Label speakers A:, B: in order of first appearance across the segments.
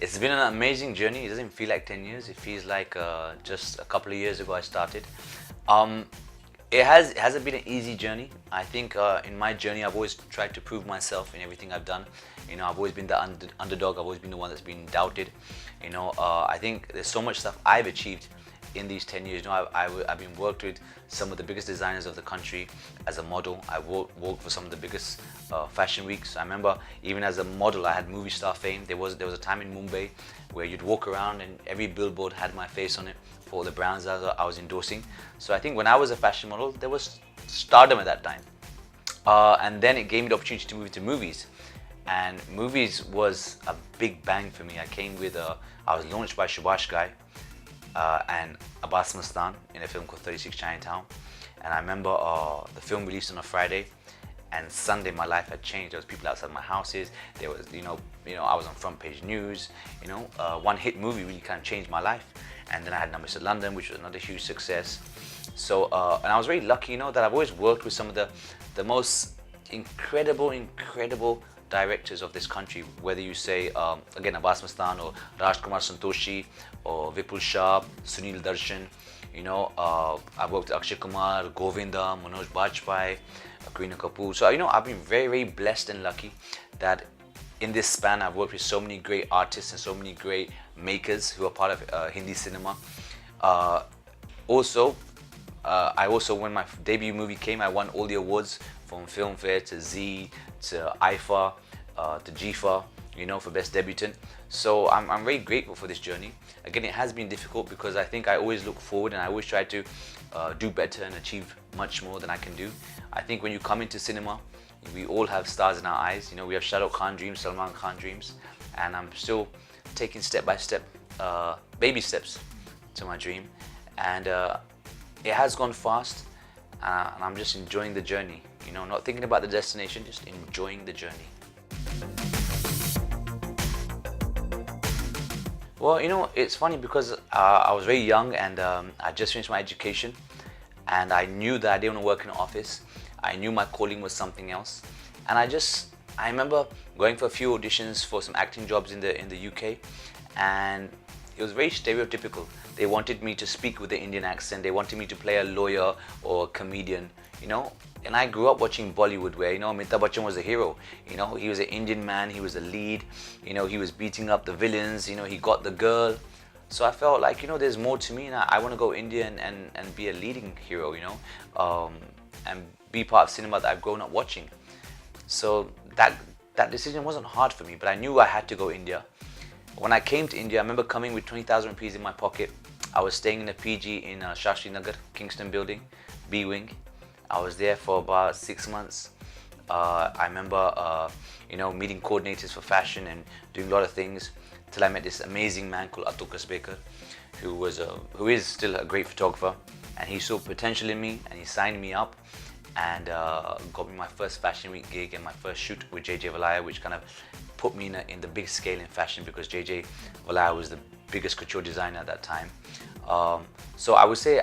A: It's been an amazing journey. It doesn't feel like 10 years. It feels like just a couple of years ago I started. Um, it hasn't been an easy journey. I think in my journey I've always tried to prove myself in everything I've done. I've always been the underdog. I've always been the one that's been doubted. I think there's so much stuff I've achieved in these 10 years. I've been worked with some of the biggest designers of the country as a model. I worked for some of the biggest fashion weeks. I remember even as a model I had movie star fame. There was a time in Mumbai where you'd walk around and every billboard had my face on it for all the brands I was endorsing. So I think when I was a fashion model, there was stardom at that time. And then it gave me the opportunity to move into movies. And movies was a big bang for me. I was launched by Subhash Ghai and Abbas Mustan in a film called 36 Chinatown. And I remember the film released on a Friday, and Sunday my life had changed. There was people outside my houses. There was, I was on front page news. One hit movie really kind of changed my life. And then I had Number to London, which was another huge success. So, and I was very lucky, that I've always worked with some of the most incredible directors of this country, whether you say again Abbas Mustan or Rajkumar Santoshi or Vipul Shah, Sunil Darshan. I've worked with Akshay Kumar, Govinda, Manoj Bajpayee, Kareena Kapoor. So I've been very blessed and lucky that in this span I've worked with so many great artists and so many great makers who are part of Hindi cinema. I also, when my debut movie came, I won all the awards from Filmfare to Zee to IFA to GIFA, for Best Debutant. So I'm very grateful for this journey. Again, it has been difficult because I think I always look forward and I always try to do better and achieve much more than I can do. I think when you come into cinema, we all have stars in our eyes. We have Shah Rukh Khan dreams, Salman Khan dreams, and I'm still taking step by step, baby steps to my dream. And it has gone fast, and I'm just enjoying the journey. Not thinking about the destination, just enjoying the journey. Well, it's funny because I was very young and I just finished my education, and I knew that I didn't want to work in an office. I knew my calling was something else, and I remember going for a few auditions for some acting jobs in the UK, and it was very stereotypical. They wanted me to speak with the Indian accent. They wanted me to play a lawyer or a comedian, And I grew up watching Bollywood where, Amitabh Bachchan was a hero. He was an Indian man, he was a lead, he was beating up the villains, he got the girl. So I felt like, there's more to me, and I want to go India and be a leading hero, and be part of cinema that I've grown up watching. So that decision wasn't hard for me, but I knew I had to go India. When I came to India, I remember coming with 20,000 rupees in my pocket. I was staying in a PG in Shastri Nagar, Kingston building, B Wing. I was there for about 6 months. I remember, meeting coordinators for fashion and doing a lot of things till I met this amazing man called Atul Kasbekar, who is still a great photographer, and he saw potential in me and he signed me up and got me my first fashion week gig and my first shoot with JJ Valaya, which kind of put me in the big scale in fashion because JJ Valaya was the biggest couture designer at that time. So I would say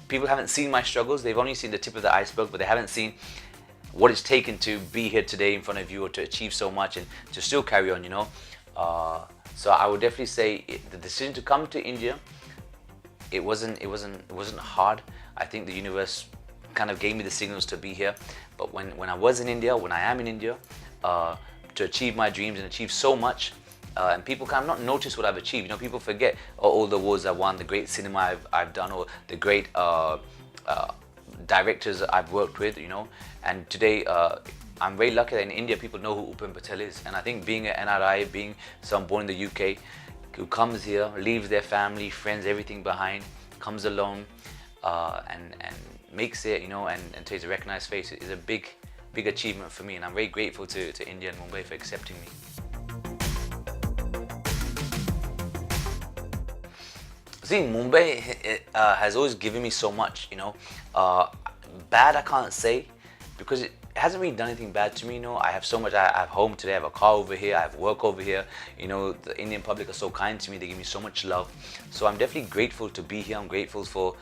A: people haven't seen my struggles. They've only seen the tip of the iceberg, but they haven't seen what it's taken to be here today in front of you or to achieve so much and to still carry on, So I would definitely say the decision to come to India, it wasn't hard. I think the universe kind of gave me the signals to be here. But when I was in India, when I am in India, to achieve my dreams and achieve so much, and people kind of not notice what I've achieved. People forget all the awards I won, the great cinema I've done, or the great directors I've worked with, And today, I'm very lucky that in India people know who Upen Patel is. And I think being an NRI, being someone born in the UK, who comes here, leaves their family, friends, everything behind, comes alone, and makes it, and takes a recognized face, is a big achievement for me. And I'm very grateful to India and Mumbai for accepting me. See, Mumbai has always given me so much, Bad I can't say, because it hasn't really done anything bad to me, I have so much. I have home today, I have a car over here, I have work over here, the Indian public are so kind to me, they give me so much love. So I'm definitely grateful to be here. I'm grateful for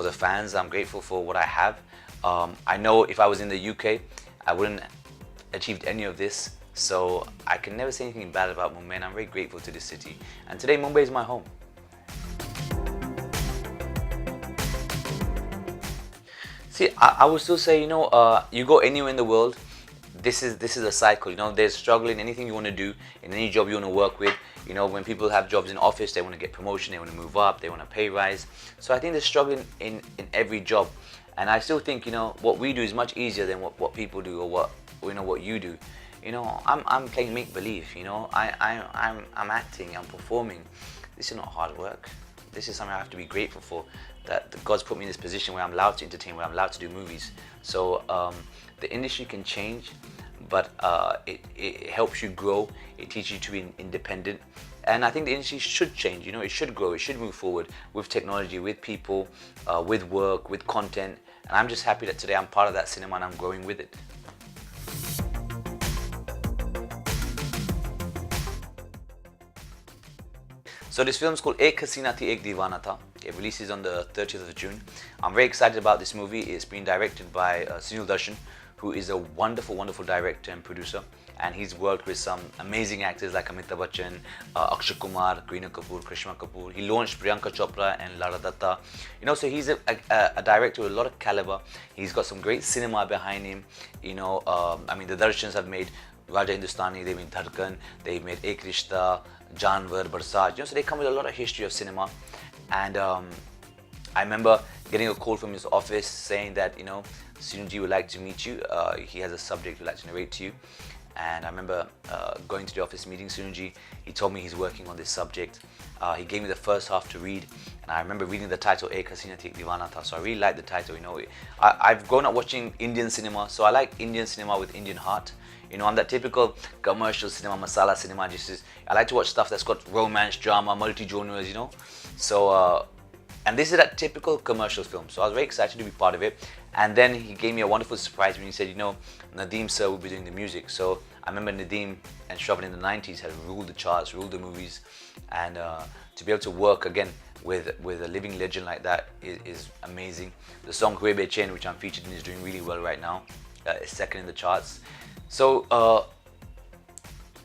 A: the fans. I'm grateful for what I have. I know if I was in the UK, I wouldn't achieved any of this So I can never say anything bad about Mumbai, and I'm very grateful to this city. And today Mumbai is my home. See, I would still say, you go anywhere in the world, this is a cycle. There's struggle in anything you want to do, in any job you want to work with. When people have jobs in office, they want to get promotion, they want to move up, they want to pay rise. So I think there's struggle in every job, and I still think what we do is much easier than what people do, or what you do. I'm playing make believe. I'm acting, I'm performing. This is not hard work. This is something I have to be grateful for, that God's put me in this position where I'm allowed to entertain, where I'm allowed to do movies. So the industry can change, but it helps you grow. It teaches you to be independent. And I think the industry should change. It should grow. It should move forward with technology, with people, with work, with content. And I'm just happy that today I'm part of that cinema and I'm growing with it. So this film is called Ek Hasina Thi Ek Deewana Tha. It releases on the 30th of June. I'm very excited about this movie. It's been directed by Sunil Darshan, who is a wonderful, wonderful director and producer. And he's worked with some amazing actors like Amitabh Bachchan, Akshay Kumar, Kareena Kapoor, Krishna Kapoor. He launched Priyanka Chopra and Lara Datta. So he's a director with a lot of caliber. He's got some great cinema behind him. The Darshans have made Raja Hindustani, they've made Dhadkan, they've made Ek Rishta, Janwar, Barsat. So they come with a lot of history of cinema. And I remember getting a call from his office saying that, Sunji would like to meet you. He has a subject he'd like to narrate to you. And I remember going to the office meeting Sunji. He told me he's working on this subject. He gave me the first half to read. And I remember reading the title, Ek Hasina Thi Ek Deewana Tha. So I really like the title. I've grown up watching Indian cinema. So I like Indian cinema with Indian heart. I'm that typical commercial cinema, masala cinema. I like to watch stuff that's got romance, drama, multi-genres, So, and this is that typical commercial film. So I was very excited to be part of it. And then he gave me a wonderful surprise when he said, Nadeem sir will be doing the music. So I remember Nadeem and Shravan in the 90s had ruled the charts, ruled the movies. And to be able to work again with a living legend like that is amazing. The song Hue Bechain, which I'm featured in, is doing really well right now. It's second in the charts. So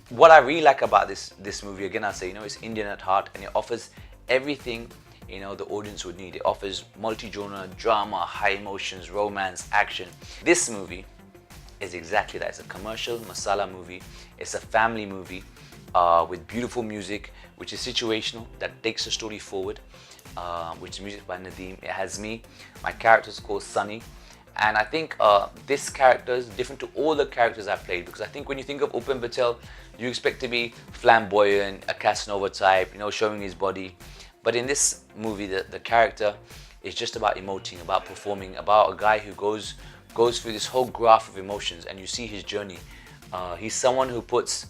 A: what I really like about this movie, again I say, it's Indian at heart, and it offers everything the audience would need. It offers multi-genre, drama, high emotions, romance, action. This movie is exactly that. It's a commercial masala movie. It's a family movie with beautiful music, which is situational, that takes the story forward, which is music by Nadeem. It has me. My character is called Sunny. And I think this character is different to all the characters I've played, because I think when you think of Upen Patel, you expect to be flamboyant, a Casanova type, showing his body. But in this movie, the character is just about emoting, about performing, about a guy who goes through this whole graph of emotions, and you see his journey. He's someone who puts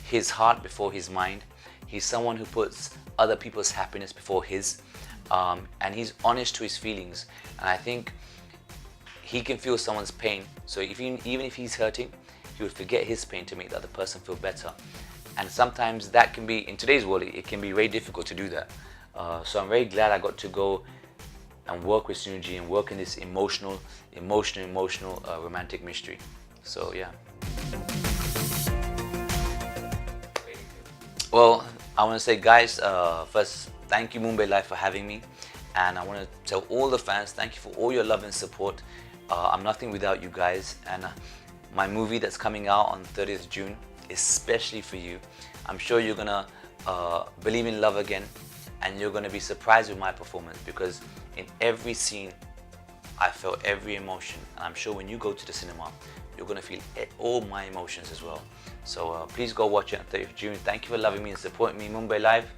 A: his heart before his mind. He's someone who puts other people's happiness before his. And he's honest to his feelings. And I think he can feel someone's pain. So even if he's hurting, he would forget his pain to make the other person feel better. And sometimes that can be, in today's world, it can be very difficult to do that. So I'm very glad I got to go and work with Sunji and work in this emotional, romantic mystery. So yeah. Well, I want to say, guys, first, thank you Mumbai Live for having me. And I want to tell all the fans, thank you for all your love and support. I'm nothing without you guys. And my movie that's coming out on 30th June is especially for you. I'm sure you're going to believe in love again, and you're going to be surprised with my performance, because in every scene, I felt every emotion. And I'm sure when you go to the cinema, you're going to feel all my emotions as well. So please go watch it on 30th June. Thank you for loving me and supporting me. Mumbai Live.